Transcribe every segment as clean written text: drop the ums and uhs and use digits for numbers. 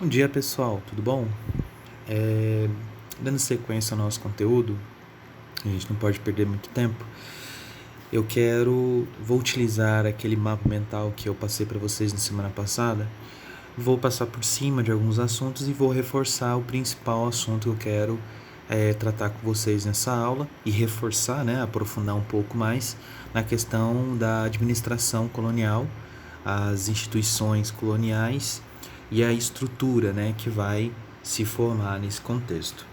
Bom dia, pessoal, tudo bom? É, Dando sequência ao nosso conteúdo, a gente não pode perder muito tempo. Vou utilizar aquele mapa mental que eu passei para vocês na semana passada. Vou passar por cima de alguns assuntos e vou reforçar o principal assunto que eu quero tratar com vocês nessa aula e reforçar, né, aprofundar um pouco mais na questão da administração colonial, as instituições coloniais e a estrutura, né, que vai se formar nesse contexto.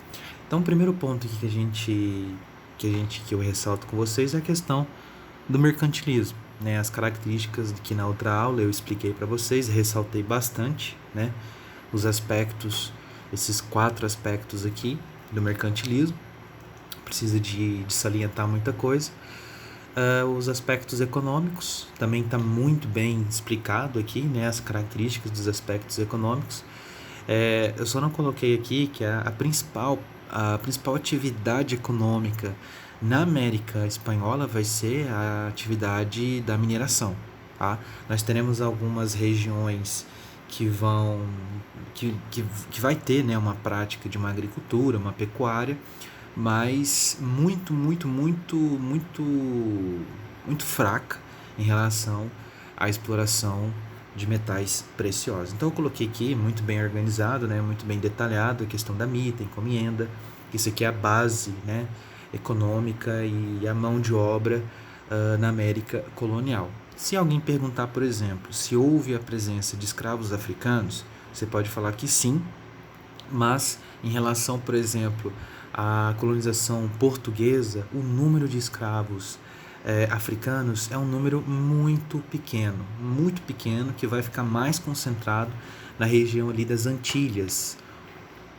Então, o primeiro ponto aqui que eu ressalto com vocês é a questão do mercantilismo, né? As características que na outra aula eu expliquei para vocês, ressaltei bastante, né? Os aspectos, esses 4 aspectos aqui do mercantilismo. Precisa de salientar muita coisa. Os aspectos econômicos também está muito bem explicado aqui, né? As características dos aspectos econômicos. Eu só não coloquei aqui que a principal atividade econômica na América Espanhola vai ser a atividade da mineração. Tá? Nós teremos algumas regiões que vai ter, né, uma prática de uma agricultura, uma pecuária, mas muito fraca em relação à exploração de metais preciosos. Então eu coloquei aqui muito bem organizado, né, muito bem detalhado a questão da mita, encomenda, isso aqui é a base, né, econômica e a mão de obra na América colonial. Se alguém perguntar, por exemplo, se houve a presença de escravos africanos, você pode falar que sim, mas em relação, por exemplo, à colonização portuguesa, o número de escravos africanos é um número muito pequeno, que vai ficar mais concentrado na região ali das Antilhas.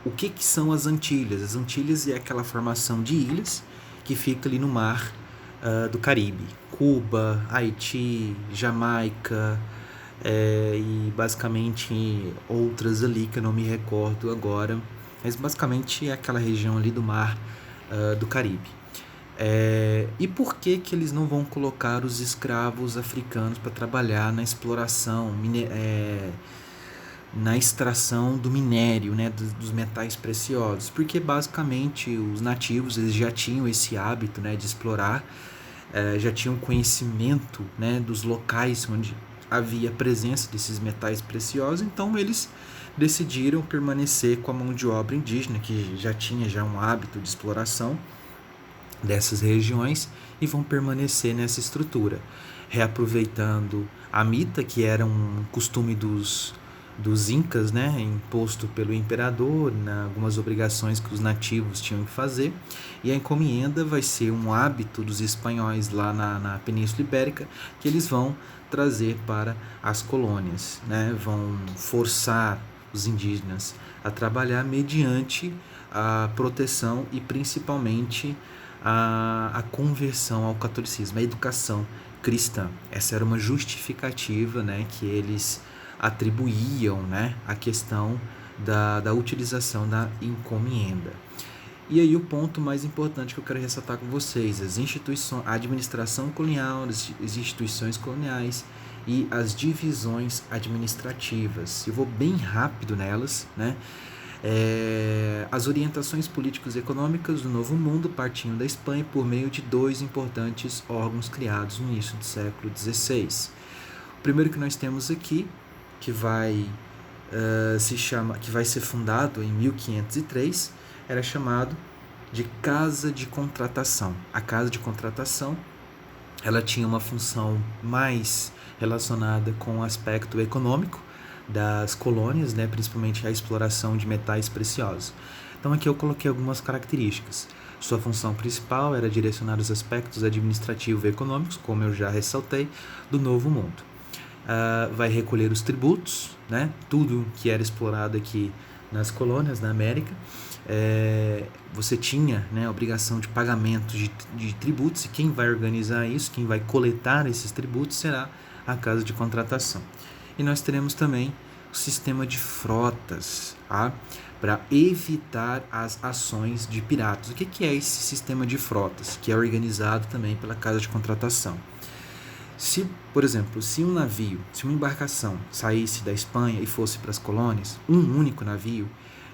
O que são as Antilhas? As Antilhas é aquela formação de ilhas que fica ali no mar do Caribe. Cuba, Haiti, Jamaica, e basicamente outras ali que eu não me recordo agora, mas basicamente é aquela região ali do mar do Caribe. E por que eles não vão colocar os escravos africanos para trabalhar na exploração, na extração do minério, né, dos metais preciosos? Porque basicamente os nativos eles já tinham esse hábito, né, de explorar, já tinham conhecimento, né, dos locais onde havia presença desses metais preciosos, então eles decidiram permanecer com a mão de obra indígena, que já tinha um hábito de exploração dessas regiões, e vão permanecer nessa estrutura, reaproveitando a mita, que era um costume dos incas, né, imposto pelo imperador, algumas obrigações que os nativos tinham que fazer, e a encomenda vai ser um hábito dos espanhóis lá na Península Ibérica, que eles vão trazer para as colônias, né, vão forçar os indígenas a trabalhar mediante a proteção e principalmente a conversão ao catolicismo, a educação cristã. Essa era uma justificativa, né, que eles atribuíam, né, a questão da utilização da encomenda. E aí o ponto mais importante que eu quero ressaltar com vocês, a administração colonial, as instituições coloniais e as divisões administrativas. Eu vou bem rápido nelas, né? As orientações políticas e econômicas do Novo Mundo partiam da Espanha por meio de 2 importantes órgãos criados no início do século XVI. O primeiro que nós temos aqui, que vai ser fundado em 1503, era chamado de Casa de Contratação. A Casa de Contratação ela tinha uma função mais relacionada com o aspecto econômico das colônias, né, principalmente a exploração de metais preciosos. Então aqui eu coloquei algumas características. Sua função principal era direcionar os aspectos administrativos e econômicos, como eu já ressaltei, do Novo Mundo. Vai recolher os tributos, né, tudo que era explorado aqui nas colônias, na América. Você tinha, né, a obrigação de pagamento de tributos, e quem vai organizar isso, quem vai coletar esses tributos será a Casa de Contratação. E nós teremos também o sistema de frotas, tá? Para evitar as ações de piratas. O que é esse sistema de frotas, que é organizado também pela Casa de Contratação? Se, por exemplo, se um navio, se uma embarcação saísse da Espanha e fosse para as colônias, um único navio,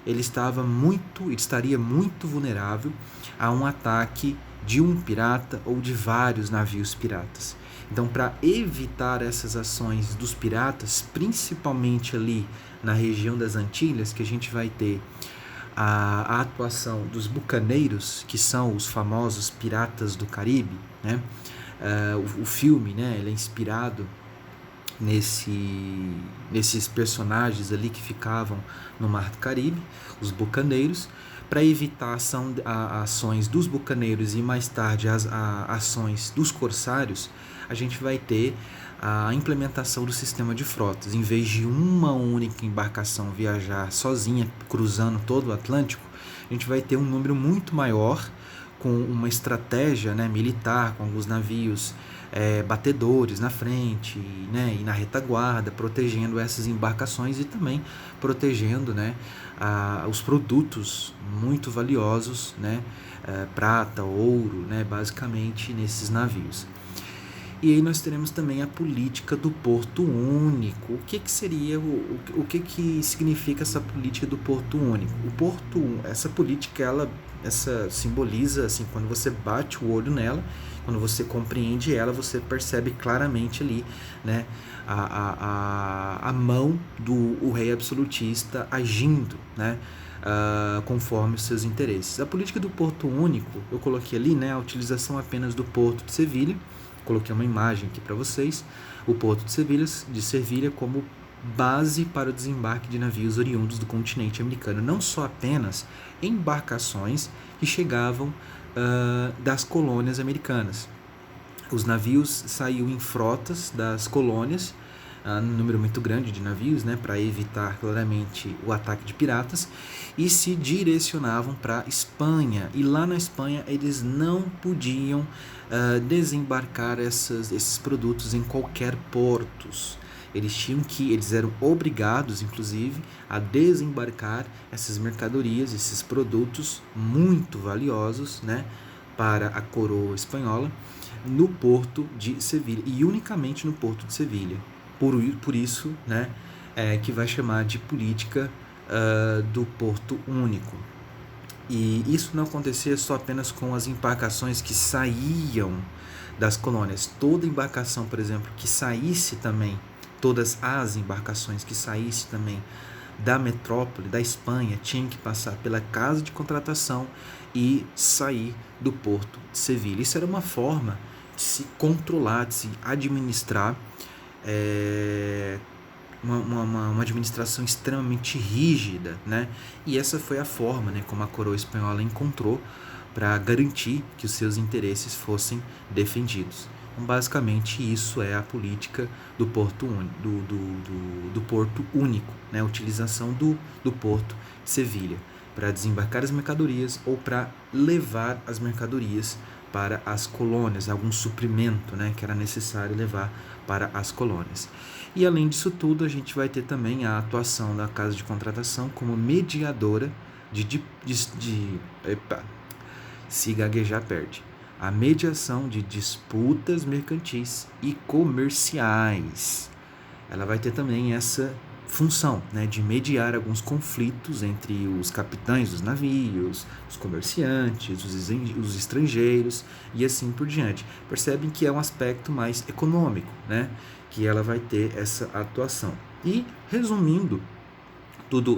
ele estaria muito vulnerável a um ataque de um pirata ou de vários navios piratas. Então, para evitar essas ações dos piratas, principalmente ali na região das Antilhas, que a gente vai ter a atuação dos bucaneiros, que são os famosos piratas do Caribe, né? O filme, né, ele é inspirado nesses personagens ali que ficavam no Mar do Caribe, os bucaneiros, para evitar ações dos bucaneiros e mais tarde as ações dos corsários. A gente vai ter a implementação do sistema de frotas. Em vez de uma única embarcação viajar sozinha, cruzando todo o Atlântico, a gente vai ter um número muito maior, com uma estratégia, né, militar, com alguns navios batedores na frente, né, e na retaguarda, protegendo essas embarcações e também protegendo, né, os produtos muito valiosos, né, prata, ouro, né, basicamente nesses navios. E aí nós teremos também a política do porto único. O que seria, o que significa essa política do porto único? Essa política, essa simboliza, assim, quando você bate o olho nela, quando você compreende ela, você percebe claramente ali, né, a mão do rei absolutista agindo, né, conforme os seus interesses. A política do porto único, eu coloquei ali, né, a utilização apenas do porto de Sevilha. Coloquei uma imagem aqui para vocês, o porto de Sevilha como base para o desembarque de navios oriundos do continente americano, não só apenas embarcações que chegavam das colônias americanas. Os navios saíam em frotas das colônias, um número muito grande de navios, né, para evitar claramente o ataque de piratas, e se direcionavam para a Espanha. E lá na Espanha eles não podiam desembarcar esses produtos em qualquer portos. Eles eram obrigados, inclusive, a desembarcar essas mercadorias, esses produtos muito valiosos, né, para a coroa espanhola, no porto de Sevilha, e unicamente no porto de Sevilha. Por isso, né, que vai chamar de política do porto único. E isso não acontecia só apenas com as embarcações que saíam das colônias. Toda embarcação, por exemplo, que saísse também, todas as embarcações que saíssem também da metrópole, da Espanha, tinham que passar pela casa de contratação e sair do porto de Sevilha. Isso era uma forma de se controlar, de se administrar, uma administração extremamente rígida, né? E essa foi a forma, né, como a coroa espanhola encontrou para garantir que os seus interesses fossem defendidos. Então, basicamente, isso é a política do porto único, do porto único, né? A utilização do porto de Sevilha para desembarcar as mercadorias ou para levar as mercadorias para as colônias, algum suprimento, né, que era necessário levar para as colônias. E além disso tudo, a gente vai ter também a atuação da casa de contratação como mediadora se gaguejar perde. A mediação de disputas mercantis e comerciais. Ela vai ter também essa função, né, de mediar alguns conflitos entre os capitães dos navios, os comerciantes, os estrangeiros e assim por diante. Percebem que é um aspecto mais econômico, né, que ela vai ter essa atuação. E, resumindo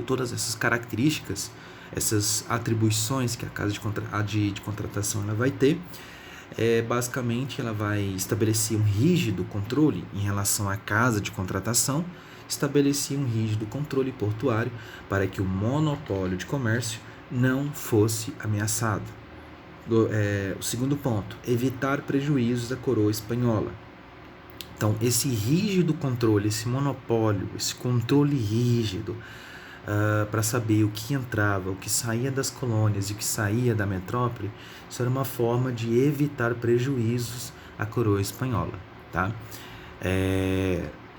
todas essas características, essas atribuições que a casa de contratação ela vai ter, basicamente ela vai estabelecer um rígido controle em relação à casa de contratação, estabelecia um rígido controle portuário para que o monopólio de comércio não fosse ameaçado. O segundo ponto, evitar prejuízos à coroa espanhola. Então, esse rígido controle, esse monopólio, esse controle rígido para saber o que entrava, o que saía das colônias e o que saía da metrópole, isso era uma forma de evitar prejuízos à coroa espanhola, tá?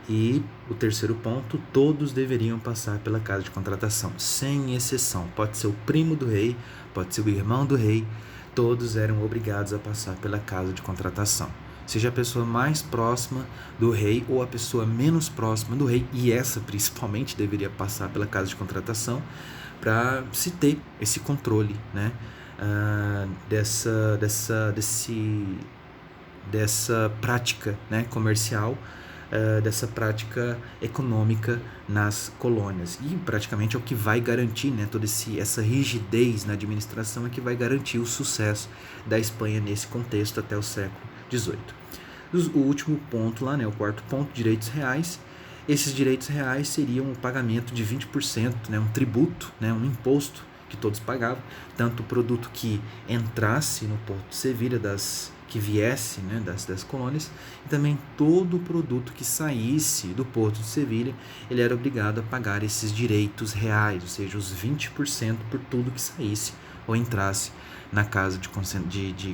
E o terceiro ponto, todos deveriam passar pela casa de contratação, sem exceção. Pode ser o primo do rei, pode ser o irmão do rei, todos eram obrigados a passar pela casa de contratação. seja a pessoa mais próxima do rei ou a pessoa menos próxima do rei, e essa principalmente deveria passar pela casa de contratação para se ter esse controle, né, dessa prática, né, comercial, dessa prática econômica nas colônias. E praticamente é o que vai garantir, né, toda essa rigidez na administração é que vai garantir o sucesso da Espanha nesse contexto até o século XVIII. O último ponto lá, né, o quarto ponto, direitos reais. Esses direitos reais seriam o pagamento de 20%, né, um tributo, né, um imposto que todos pagavam, tanto o produto que entrasse no Porto de Sevilha, que viesse, né, das colônias, e também todo o produto que saísse do Porto de Sevilha, ele era obrigado a pagar esses direitos reais, ou seja, os 20% por tudo que saísse ou entrasse na casa de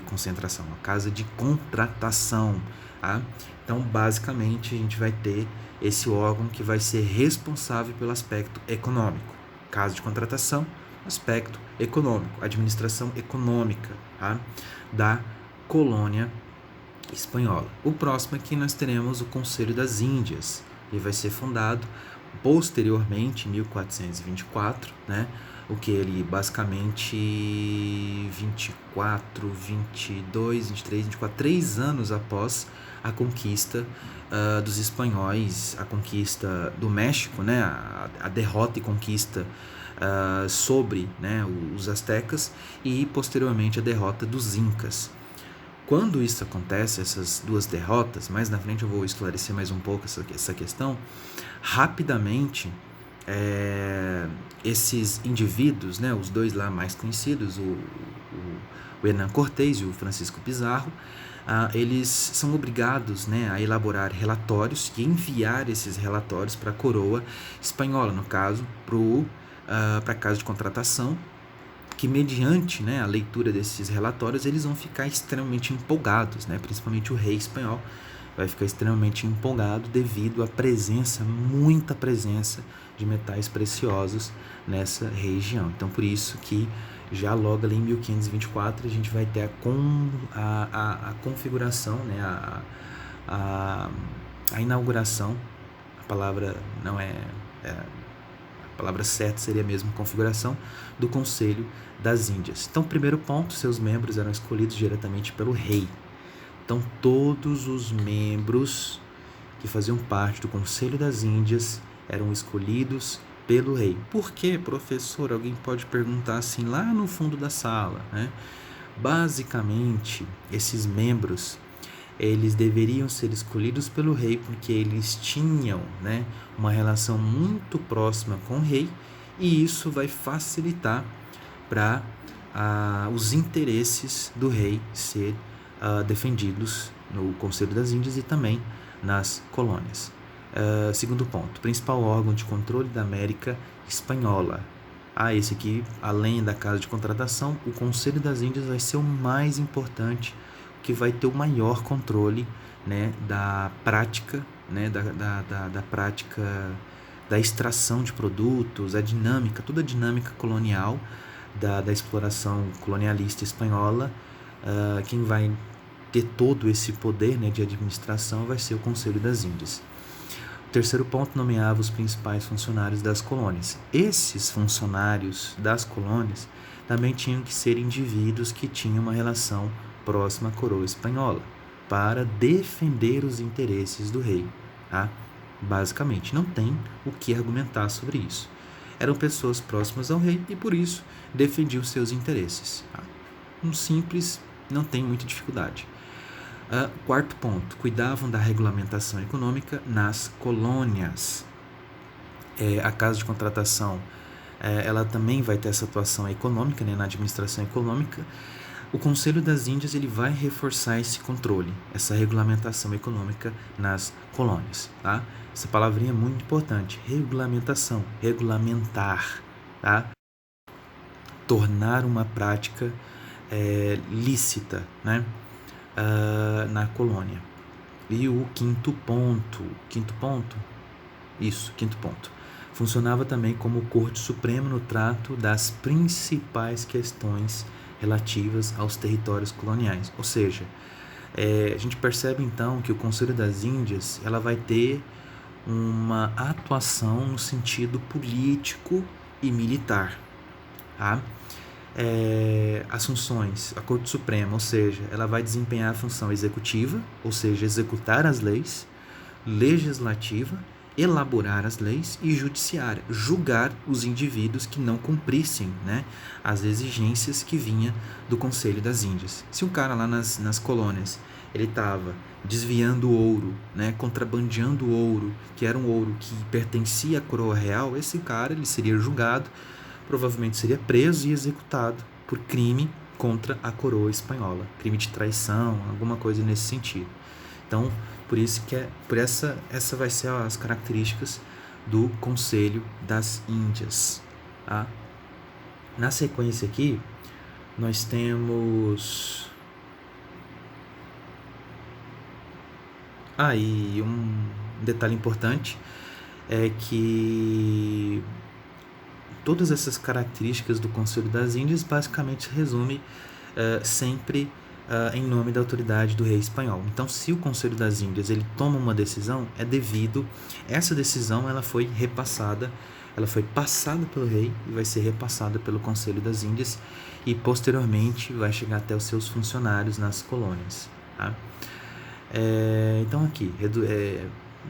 concentração, a casa de contratação. Tá? Então, basicamente, a gente vai ter esse órgão que vai ser responsável pelo aspecto econômico. Casa de contratação, aspecto econômico, administração econômica, tá? Da colônia espanhola. O próximo aqui nós teremos o Conselho das Índias. Ele vai ser fundado posteriormente, em 1424, né? O que ele basicamente 24, 22, 23, 24, 3 anos após a conquista dos espanhóis, a conquista do México, né? A derrota e conquista sobre, né, os astecas, e posteriormente a derrota dos incas. Quando isso acontece, essas duas derrotas, mais na frente eu vou esclarecer mais um pouco essa questão, rapidamente esses indivíduos, né, os dois lá mais conhecidos, o Hernán Cortés e o Francisco Pizarro, eles são obrigados, né, a elaborar relatórios e enviar esses relatórios para a coroa espanhola, no caso, para a casa de contratação, que mediante, né, a leitura desses relatórios eles vão ficar extremamente empolgados, né, principalmente o rei espanhol vai ficar extremamente empolgado devido à presença, muita presença de metais preciosos nessa região. Então, por isso que já logo ali em 1524 a gente vai ter a configuração, né, a inauguração, a palavra não é a palavra certa seria mesmo configuração do Conselho das Índias. Então, primeiro ponto, seus membros eram escolhidos diretamente pelo rei. Então, todos os membros que faziam parte do Conselho das Índias eram escolhidos pelo rei. Por quê, professor? Alguém pode perguntar assim lá no fundo da sala, né? Basicamente, esses membros eles deveriam ser escolhidos pelo rei porque eles tinham, né, uma relação muito próxima com o rei, e isso vai facilitar para os interesses do rei ser defendidos no Conselho das Índias e também nas colônias. Segundo ponto, principal órgão de controle da América Espanhola. Esse aqui, além da casa de contratação, o Conselho das Índias vai ser o mais importante, que vai ter o maior controle, né, da prática, né, da prática da extração de produtos, a dinâmica, toda a dinâmica colonial da exploração colonialista espanhola. Quem vai ter todo esse poder, né, de administração vai ser o Conselho das Índias. O terceiro ponto, nomeava os principais funcionários das colônias. Esses funcionários das colônias também tinham que ser indivíduos que tinham uma relação próxima à coroa espanhola, para defender os interesses do rei. Tá? Basicamente, não tem o que argumentar sobre isso. Eram pessoas próximas ao rei e, por isso, defendiam seus interesses. Tá? Um simples, não tem muita dificuldade. Quarto ponto, cuidavam da regulamentação econômica nas colônias. A casa de contratação, ela também vai ter essa atuação econômica, né, na administração econômica. O Conselho das Índias ele vai reforçar esse controle, essa regulamentação econômica nas colônias. Tá? Essa palavrinha é muito importante, regulamentação, regulamentar, tá? Tornar uma prática lícita, né, na colônia. E o quinto ponto, funcionava também como Corte Suprema no trato das principais questões relativas aos territórios coloniais, ou seja, A gente percebe então que o Conselho das Índias ela vai ter uma atuação no sentido político e militar, tá? As funções, a Corte Suprema, ou seja, ela vai desempenhar a função executiva, ou seja, executar as leis, legislativa, elaborar as leis, e judiciária, julgar os indivíduos que não cumprissem, né, as exigências que vinha do Conselho das Índias. Se um cara lá nas colônias ele estava desviando ouro, né, contrabandeando ouro, que era um ouro que pertencia à coroa real, esse cara ele seria julgado, provavelmente seria preso e executado por crime contra a coroa espanhola, crime de traição, alguma coisa nesse sentido. Então, por isso que essa vai ser as características do Conselho das Índias, tá? Na sequência aqui, nós temos e um detalhe importante é que todas essas características do Conselho das Índias basicamente se resume sempre em nome da autoridade do rei espanhol. Então, se o Conselho das Índias ele toma uma decisão, é devido essa decisão ela foi passada pelo rei e vai ser repassada pelo Conselho das Índias e posteriormente vai chegar até os seus funcionários nas colônias, tá? Então aqui,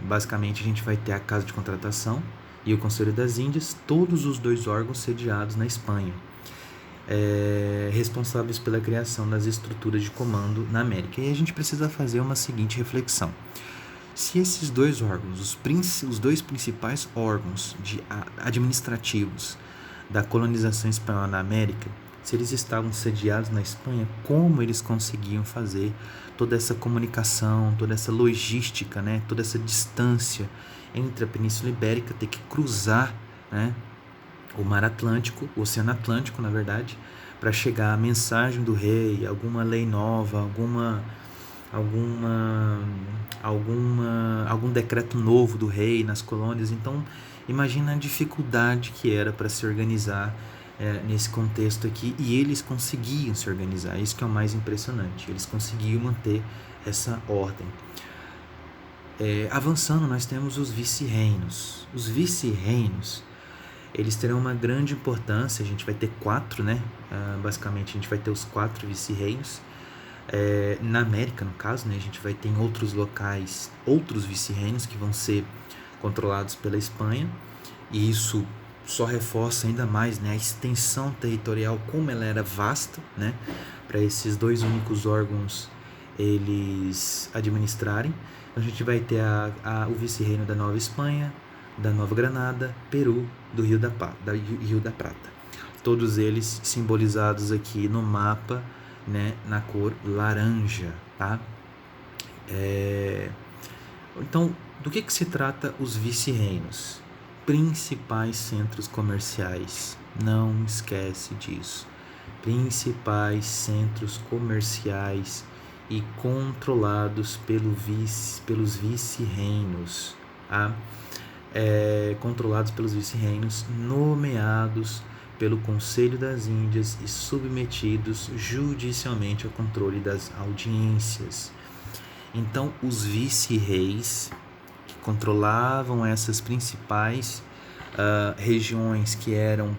basicamente a gente vai ter a Casa de Contratação e o Conselho das Índias, todos os dois órgãos sediados na Espanha, responsáveis pela criação das estruturas de comando na América. E a gente precisa fazer uma seguinte reflexão: se esses dois órgãos, os dois principais órgãos administrativos da colonização espanhola na América, se eles estavam sediados na Espanha, como eles conseguiam fazer toda essa comunicação, toda essa logística, né, toda essa distância entre a Península Ibérica, ter que cruzar, né, o Mar Atlântico, o Oceano Atlântico, na verdade, para chegar a mensagem do rei, alguma lei nova, algum decreto novo do rei nas colônias. Então, imagina a dificuldade que era para se organizar nesse contexto aqui, e eles conseguiam se organizar. Isso que é o mais impressionante, eles conseguiam manter essa ordem. Avançando, nós temos os vice-reinos. Os vice-reinos, eles terão uma grande importância. A gente vai ter 4, né? Basicamente, a gente vai ter os 4 vice-reinos. Na América, no caso, né? A gente vai ter em outros locais outros vice-reinos que vão ser controlados pela Espanha, e isso só reforça ainda mais, né, a extensão territorial, como ela era vasta, né, para esses dois únicos órgãos eles administrarem. A gente vai ter o vice-reino da Nova Espanha, da Nova Granada, Peru, do Rio da Prata. Todos eles simbolizados aqui no mapa, né, na cor laranja, tá? Então, do que se trata os vice-reinos? Principais centros comerciais, não esquece disso. Principais centros comerciais e controlados pelos vice-reinos, tá? Controlados pelos vice-reinos, nomeados pelo Conselho das Índias e submetidos judicialmente ao controle das audiências. Então, os vice-reis que controlavam essas principais regiões, que eram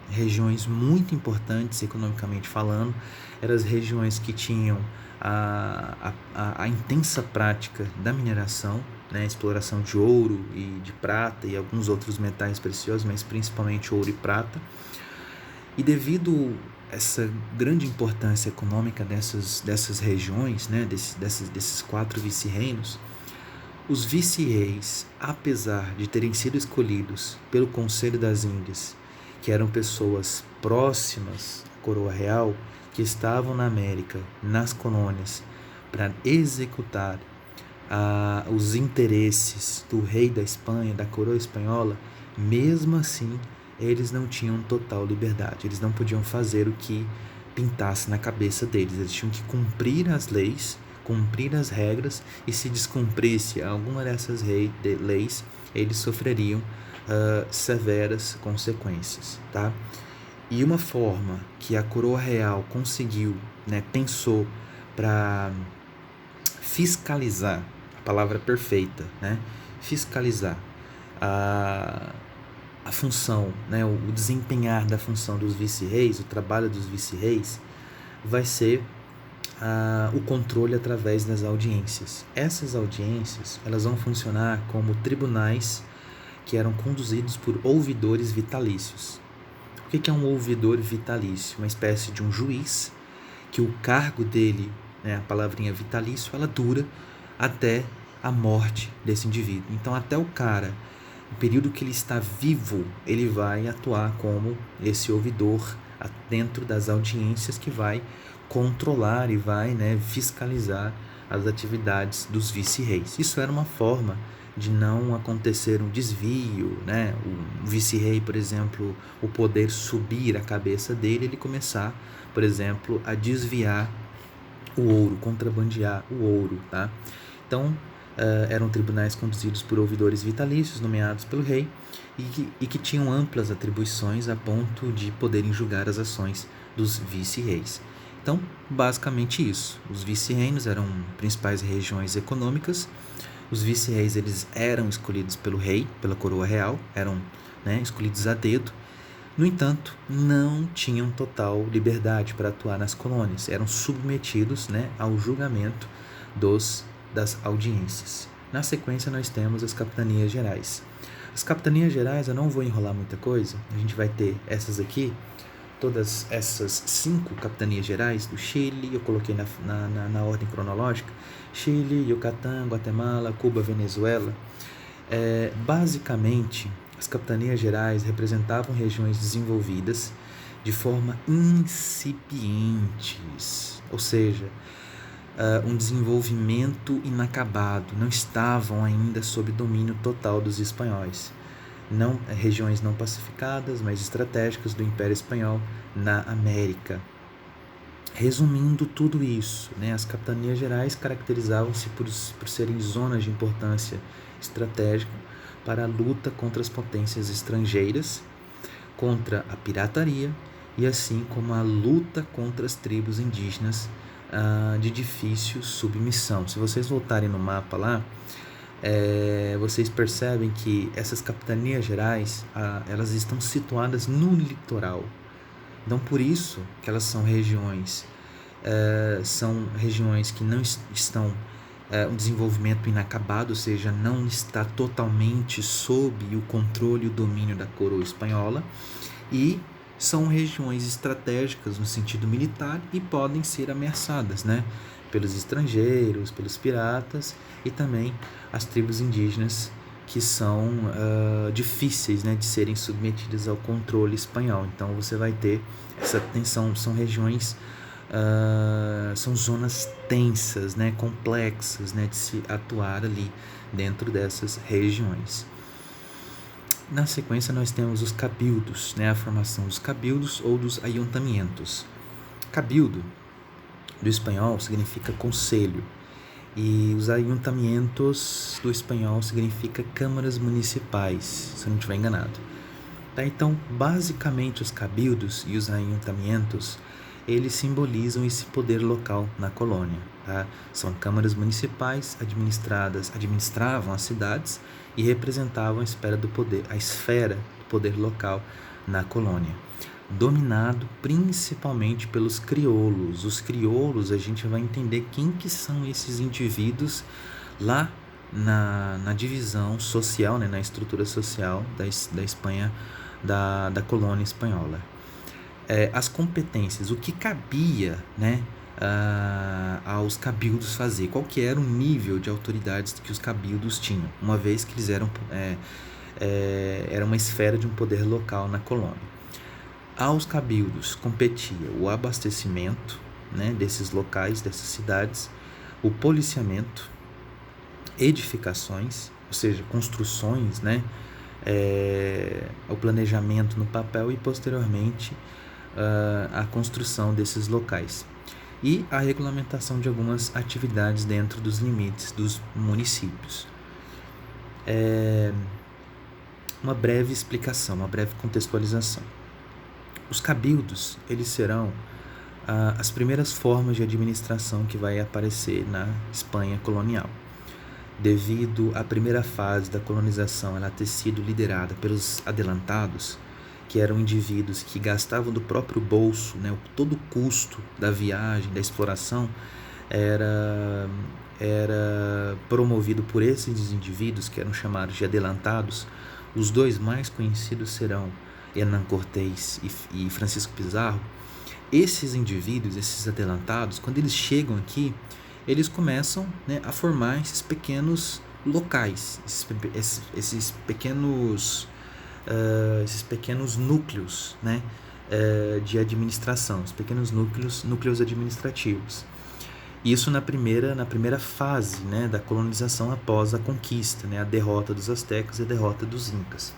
regiões muito importantes economicamente falando, eram as regiões que tinham a intensa prática da mineração, né, exploração de ouro e de prata e alguns outros metais preciosos, mas principalmente ouro e prata. E devido a essa grande importância econômica dessas regiões, né, desses 4 vice-reinos, os vice-reis, apesar de terem sido escolhidos pelo Conselho das Índias, que eram pessoas próximas à coroa real, que estavam na América, nas colônias, para executar os interesses do rei da Espanha, da coroa espanhola, mesmo assim, eles não tinham total liberdade. Eles não podiam fazer o que pintasse na cabeça deles. Eles tinham que cumprir as leis, cumprir as regras, e se descumprisse alguma dessas leis, eles sofreriam severas consequências, tá? E uma forma que a coroa real conseguiu, né, pensou para fiscalizar, a palavra perfeita, né? Fiscalizar a função, né? O desempenhar da função dos vice-reis, o trabalho dos vice-reis, vai ser o controle através das audiências. Essas audiências, elas vão funcionar como tribunais que eram conduzidos por ouvidores vitalícios. O que é um ouvidor vitalício? Uma espécie de um juiz que o cargo dele, né, a palavrinha vitalício, ela dura até a morte desse indivíduo. Então, até o cara, no período que ele está vivo, ele vai atuar como esse ouvidor dentro das audiências que vai controlar e vai, né, fiscalizar as atividades dos vice-reis. Isso era uma forma de não acontecer um desvio, né? O vice-rei, por exemplo, o poder subir a cabeça dele, ele começar, por exemplo, a desviar o ouro, contrabandear o ouro, tá? Então, eram tribunais conduzidos por ouvidores vitalícios nomeados pelo rei e que tinham amplas atribuições a ponto de poderem julgar as ações dos vice-reis. Então, basicamente isso. Os vice-reinos eram principais regiões econômicas. Os vice-reis, eles eram escolhidos pelo rei, pela coroa real, eram, né, escolhidos a dedo. No entanto, não tinham total liberdade para atuar nas colônias, eram submetidos, né, ao julgamento das audiências. Na sequência, nós temos as capitanias gerais. As capitanias gerais, eu não vou enrolar muita coisa, a gente vai ter essas aqui, todas essas 5 capitanias gerais do Chile, eu coloquei na ordem cronológica, Chile, Yucatán, Guatemala, Cuba, Venezuela. Basicamente, as capitanias gerais representavam regiões desenvolvidas de forma incipientes, ou seja, um desenvolvimento inacabado, não estavam ainda sob domínio total dos espanhóis. Regiões não pacificadas, mas estratégicas do Império Espanhol na América. Resumindo tudo isso, né, as capitanias gerais caracterizavam-se por serem zonas de importância estratégica para a luta contra as potências estrangeiras, contra a pirataria e assim como a luta contra as tribos indígenas de difícil submissão. Se vocês voltarem no mapa lá, vocês percebem que essas capitanias gerais, elas estão situadas no litoral. Então, por isso que elas são regiões que não estão um desenvolvimento inacabado, ou seja, não está totalmente sob o controle e o domínio da coroa espanhola, e são regiões estratégicas no sentido militar e podem ser ameaçadas, né, pelos estrangeiros, pelos piratas e também as tribos indígenas que são difíceis, né, de serem submetidas ao controle espanhol. Então você vai ter essa tensão, são regiões, são zonas tensas, né, complexas, né, de se atuar ali dentro dessas regiões. Na sequência nós temos os cabildos, né, a formação dos cabildos ou dos ayuntamientos. Cabildo, do espanhol, significa conselho, e os ayuntamientos do espanhol significa câmaras municipais, se eu não estiver enganado. Tá? Então, basicamente, os cabildos e os ayuntamientos, eles simbolizam esse poder local na colônia. Tá? São câmaras municipais administravam as cidades e representavam a esfera do poder local na colônia, dominado principalmente pelos crioulos. Os crioulos, a gente vai entender quem que são esses indivíduos lá na divisão social, né, na estrutura social da Espanha, da colônia espanhola. As competências, o que cabia, né, aos cabildos fazer, qual que era o nível de autoridades que os cabildos tinham, uma vez que eles era uma esfera de um poder local na colônia. Aos cabildos competia o abastecimento, né, desses locais, dessas cidades, o policiamento, edificações, ou seja, construções, né, o planejamento no papel e posteriormente a construção desses locais e a regulamentação de algumas atividades dentro dos limites dos municípios. Uma breve explicação, uma breve contextualização. Os cabildos, eles serão as primeiras formas de administração que vai aparecer na Espanha colonial. Devido à primeira fase da colonização ela ter sido liderada pelos adelantados, que eram indivíduos que gastavam do próprio bolso, né, todo o custo da viagem, da exploração, era promovido por esses indivíduos que eram chamados de adelantados. Os dois mais conhecidos serão Hernán Cortés e Francisco Pizarro. Esses indivíduos, esses adelantados, quando eles chegam aqui, eles começam, né, a formar esses pequenos locais, esses pequenos núcleos, né, de administração, os pequenos núcleos administrativos. Isso na primeira fase, né, da colonização após a conquista, né, a derrota dos astecas e a derrota dos incas.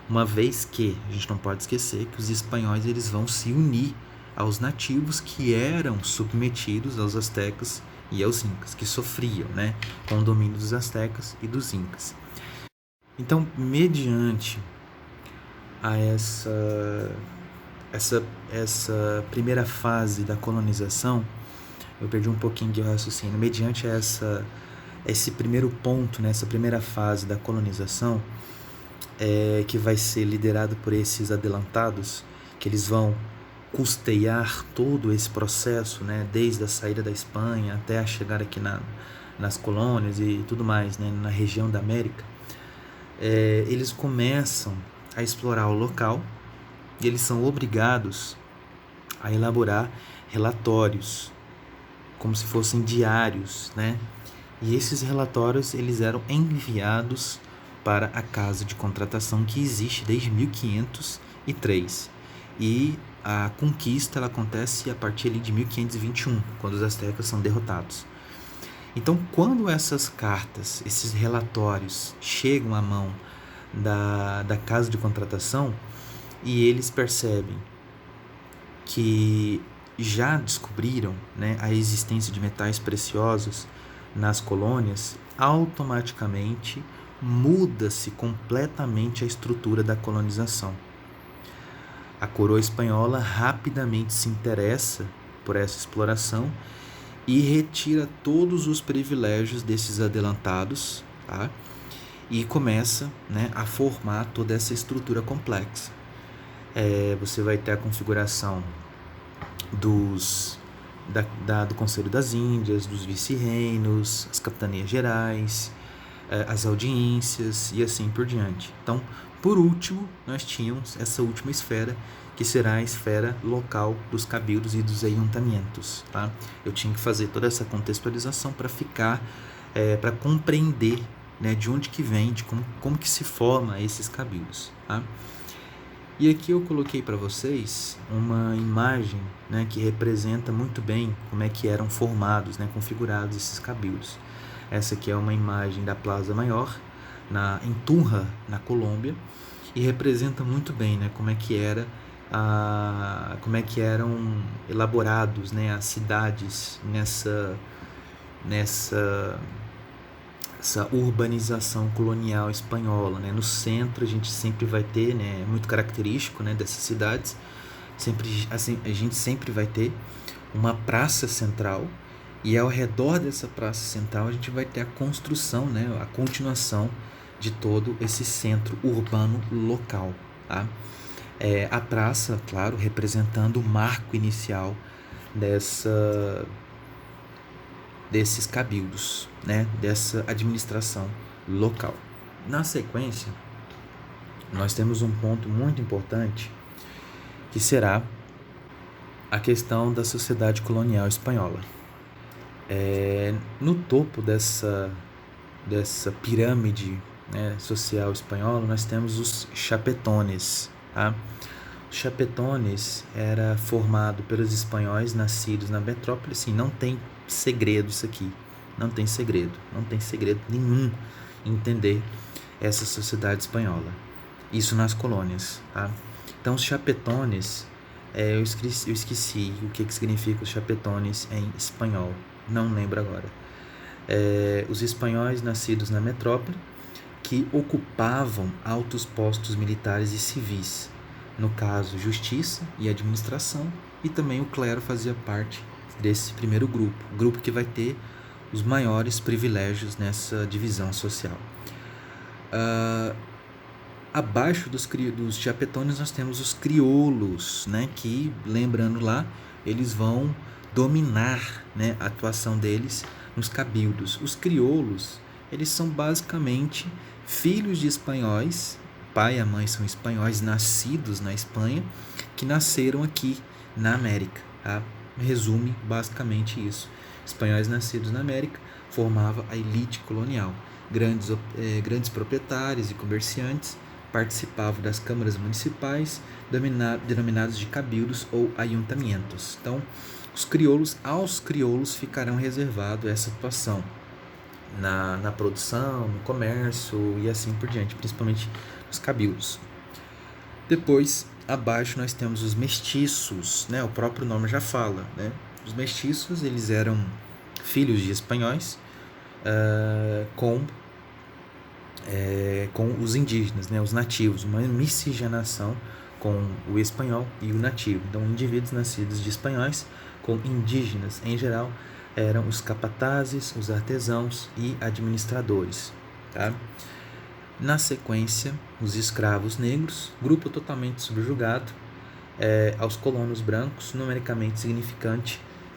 Uma vez que a gente não pode esquecer que os espanhóis eles vão se unir aos nativos que eram submetidos aos astecas e aos incas, que sofriam, né, com o domínio dos astecas e dos incas. Então, mediante a essa primeira fase da colonização, eu perdi um pouquinho de raciocínio, mediante esse primeiro ponto, né, essa primeira fase da colonização, que vai ser liderado por esses adelantados, que eles vão custear todo esse processo, né, desde a saída da Espanha até a chegar aqui nas colônias e tudo mais, né, na região da América. Eles começam a explorar o local e eles são obrigados a elaborar relatórios, como se fossem diários, né? E esses relatórios eles eram enviados para a casa de contratação que existe desde 1503. E a conquista ela acontece a partir ali de 1521, quando os astecas são derrotados. Então, quando essas cartas, esses relatórios chegam à mão da casa de contratação e eles percebem que já descobriram, né, a existência de metais preciosos nas colônias, automaticamente muda-se completamente a estrutura da colonização. A coroa espanhola rapidamente se interessa por essa exploração e retira todos os privilégios desses adelantados, tá? E começa, né, a formar toda essa estrutura complexa. Você vai ter a configuração do Conselho das Índias, dos vice-reinos, as capitanias gerais, as audiências e assim por diante. Então, por último, nós tínhamos essa última esfera, que será a esfera local dos cabildos e dos ayuntamientos, tá? Eu tinha que fazer toda essa contextualização para para compreender, né, de onde que vem, de como que se forma esses cabildos, tá? E aqui eu coloquei para vocês uma imagem, né, que representa muito bem como é que eram formados, né, configurados esses cabildos. Essa aqui é uma imagem da Plaza Maior, em Tunja, na Colômbia, e representa muito bem, né, como é que eram elaborados, né, as cidades nessa urbanização colonial espanhola, né? No centro a gente sempre vai ter, né, muito característico, né, dessas cidades, a gente sempre vai ter uma praça central, e ao redor dessa praça central a gente vai ter a construção, né, a continuação de todo esse centro urbano local, tá? A praça, claro, representando o marco inicial desses cabildos, né, dessa administração local. Na sequência, nós temos um ponto muito importante, que será a questão da sociedade colonial espanhola. No topo dessa pirâmide, né, social espanhola, nós temos os chapetones, tá? Os chapetones era formado pelos espanhóis nascidos na metrópole. Sim, não tem segredo isso aqui, não tem segredo nenhum em entender essa sociedade espanhola, isso nas colônias, tá? Então os chapetones, eu esqueci o que significa os chapetones em espanhol, não lembro agora. Os espanhóis nascidos na metrópole que ocupavam altos postos militares e civis, no caso justiça e administração, e também o clero fazia parte desse primeiro grupo, o grupo que vai ter os maiores privilégios nessa divisão social. Abaixo dos chapetones nós temos os crioulos, né, que, lembrando lá, eles vão dominar, né, a atuação deles nos cabildos. Os crioulos, eles são basicamente filhos de espanhóis, o pai e a mãe são espanhóis nascidos na Espanha, que nasceram aqui na América. Tá? Resume basicamente isso. Espanhóis nascidos na América formava a elite colonial. Grandes proprietários e comerciantes participavam das câmaras municipais, denominados de cabildos ou ayuntamientos. Então, aos crioulos ficarão reservado essa atuação na produção, no comércio e assim por diante, principalmente nos cabildos. Depois, abaixo nós temos os mestiços, né? O próprio nome já fala, né? Os mestiços, eles eram filhos de espanhóis com os indígenas, né? Os nativos, uma miscigenação com o espanhol e o nativo. Então, indivíduos nascidos de espanhóis com indígenas em geral eram os capatazes, os artesãos e administradores. Tá? Na sequência, os escravos negros, grupo totalmente subjugado aos colonos brancos, numericamente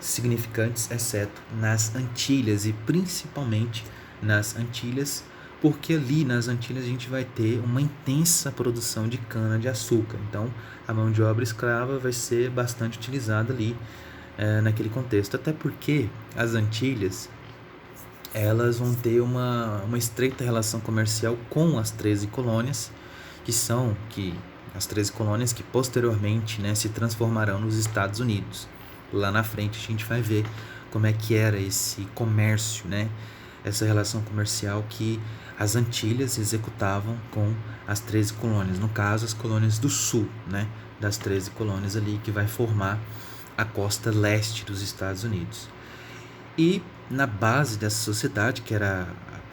significantes, exceto nas Antilhas, e principalmente nas Antilhas, porque ali nas Antilhas a gente vai ter uma intensa produção de cana-de-açúcar. Então, a mão de obra escrava vai ser bastante utilizada ali naquele contexto. Até porque as Antilhas, elas vão ter uma estreita relação comercial com as 13 colônias, as 13 colônias que posteriormente, né, se transformarão nos Estados Unidos. Lá na frente a gente vai ver como é que era esse comércio, né, essa relação comercial que as Antilhas executavam com as 13 colônias, no caso as colônias do sul, né, das 13 colônias ali que vai formar a costa leste dos Estados Unidos. E na base dessa sociedade, que era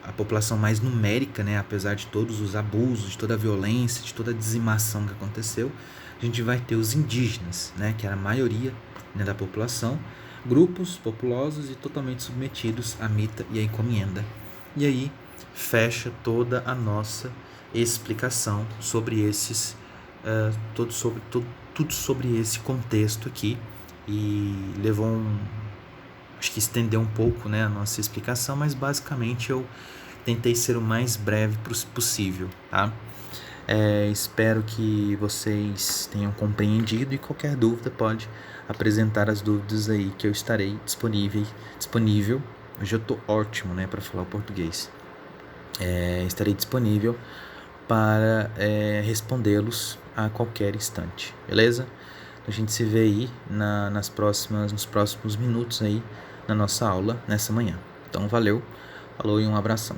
a população mais numérica, né, apesar de todos os abusos, de toda a violência, de toda a dizimação que aconteceu, a gente vai ter os indígenas, né, que era a maioria, né, da população, grupos populosos e totalmente submetidos à mita e à encomienda. E aí fecha toda a nossa explicação sobre esses, tudo sobre esse contexto aqui, e levou acho que estendeu um pouco, né, a nossa explicação, mas basicamente eu tentei ser o mais breve possível, tá? Espero que vocês tenham compreendido, e qualquer dúvida pode apresentar as dúvidas aí, que eu estarei disponível. Hoje eu tô ótimo, né, para falar o português. Estarei disponível para respondê-los a qualquer instante, beleza? A gente se vê aí nos próximos minutos aí na nossa aula nessa manhã. Então valeu, falou e um abração.